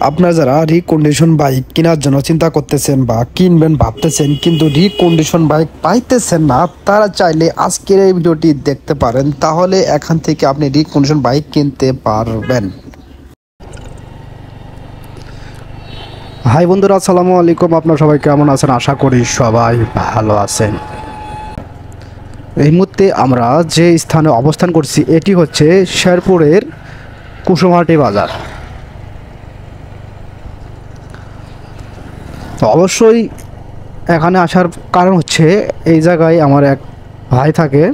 আপনারা যারা recondition bike কেনার জন্য চিন্তা করতেছেন বা কিনবেন ভাবতেছেন কিন্তু রিকন্ডিশন বাইক পাইতেছেন না, তারা চাইলে আজকের এই ভিডিওটি দেখতে পারেন, তাহলে এখান থেকে আপনি রিকন্ডিশন বাইক কিনতে পারবেন। হাই বন্ধুরা, আসসালামু আলাইকুম। আপনারা সবাই কেমন আছেন? আশা করি সবাই ভালো আছেন। এই মুহূর্তে আমরা যে স্থানে অবস্থান করছি এটি হচ্ছে শেরপুরের কুসুমহাটি বাজার। তো অবশ্যই এখানে আসার কারণ হচ্ছে এই জায়গায় আমার এক ভাই থাকে,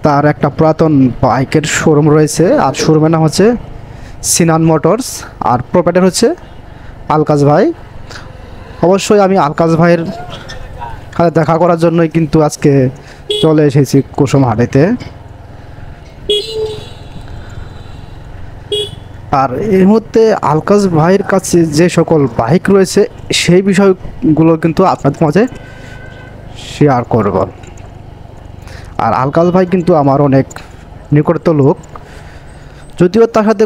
তার একটা পুরাতন বাইকের শোরুম রয়েছে, আর শোরুমের নাম হচ্ছে সিনান মোটরস, আর প্রোপাইটার হচ্ছে আলকাজ ভাই। অবশ্যই আমি আলকাজ ভাইয়ের সাথে দেখা করার জন্যই কিন্তু আজকে চলে এসেছি কুসুমহাটিতে। আর এই মুহূর্তে আলকাজ ভাইয়ের কাছে যে সকল বাইক রয়েছে সেই বিষয়গুলো কিন্তু আপনাদের মাঝে শেয়ার করব। আর আলকাজ ভাই কিন্তু আমার অনেক নিকটতম লোক, যদিও তার সাথে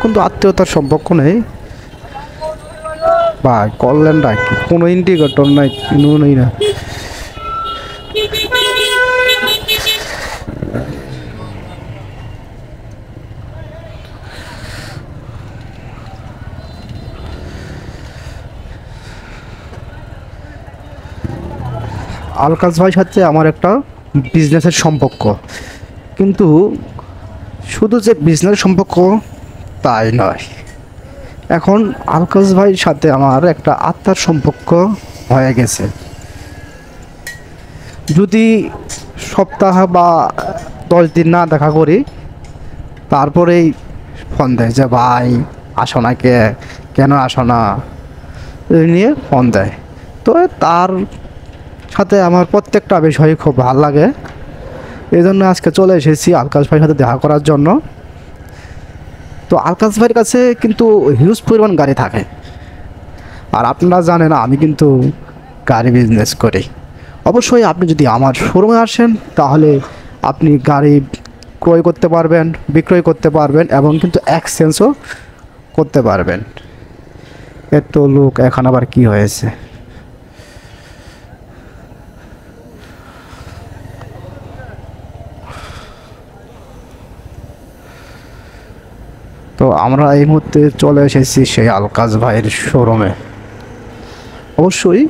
কিন্তু আত্মীয়তার সম্পর্ক নেই বা করলেন না, কোনো ইন্ডিকেটর নাই, নেই না। আলকাজ ভাইয়ের সাথে আমার একটা বিজনেসের সম্পর্ক, কিন্তু শুধু যে বিজনেস সম্পর্ক তাই নয়, এখন আলকাজ ভাইয়ের সাথে আমার একটা আত্মার সম্পর্ক হয়ে গেছে। যদি সপ্তাহ বা 10 দিন না দেখা করি, তারপরেই ফোন দেয় যে ভাই আসো না, কেন আসো না, নিয়ে ফোন দেয়। তো তার সাথে আমার প্রত্যেকটা বিষয় খুব ভালো লাগে, এই জন্য আজকে চলে এসেছি আলকাজ ভাইয়ের সাথে দেখা করার জন্য। তো আলকাজ ভাইয়ের কাছে কিন্তু হিউজ পরিমাণ গাড়ি থাকে, আর আপনারা জানেন আমি কিন্তু গাড়ি বিজনেস করি। অবশ্যই আপনি যদি আমার শোরুমে আসেন তাহলে আপনি গাড়ি ক্রয় করতে পারবেন, বিক্রয় করতে পারবেন এবং কিন্তু এক্সচেঞ্জও করতে পারবেন। এত লোক, এখন আবার কি হয়েছে? তো আমরা এই মুহূর্তে চলে এসেছি সেই আলকাজ ভাইয়ের শোরুমে। অবশ্যই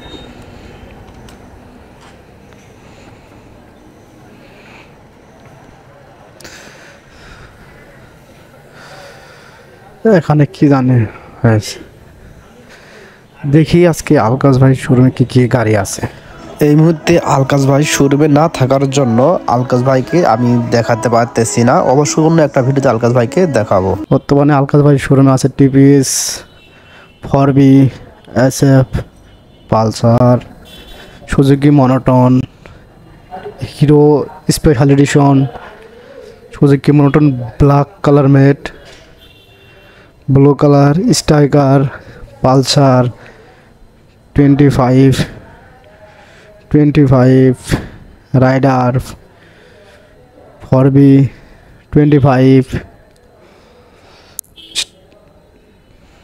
এখানে কি জানে হয়েছে, দেখি আজকে আলকাজ ভাই শোরুমে কি গাড়ি আছে। এই মুহূর্তে আলকাজ ভাই শোরুমে না থাকার জন্য আলকাজ ভাইকে আমি দেখাতে পারতেছি না। অবশ্যই অন্য একটা ভিডিওতে আলকাজ ভাইকে দেখাবো। বর্তমানে আলকাজ ভাই শোরুমে আছে TVS, 4B, SF, Pulsar, Suzuki মনোটন, হিরো স্পেশাল এডিশন, সুজুকি মনোটন black colour matte, blue colour, Striker, Pulsar 25, Raider 4B 25,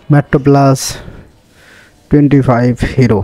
metro plus 25 hero.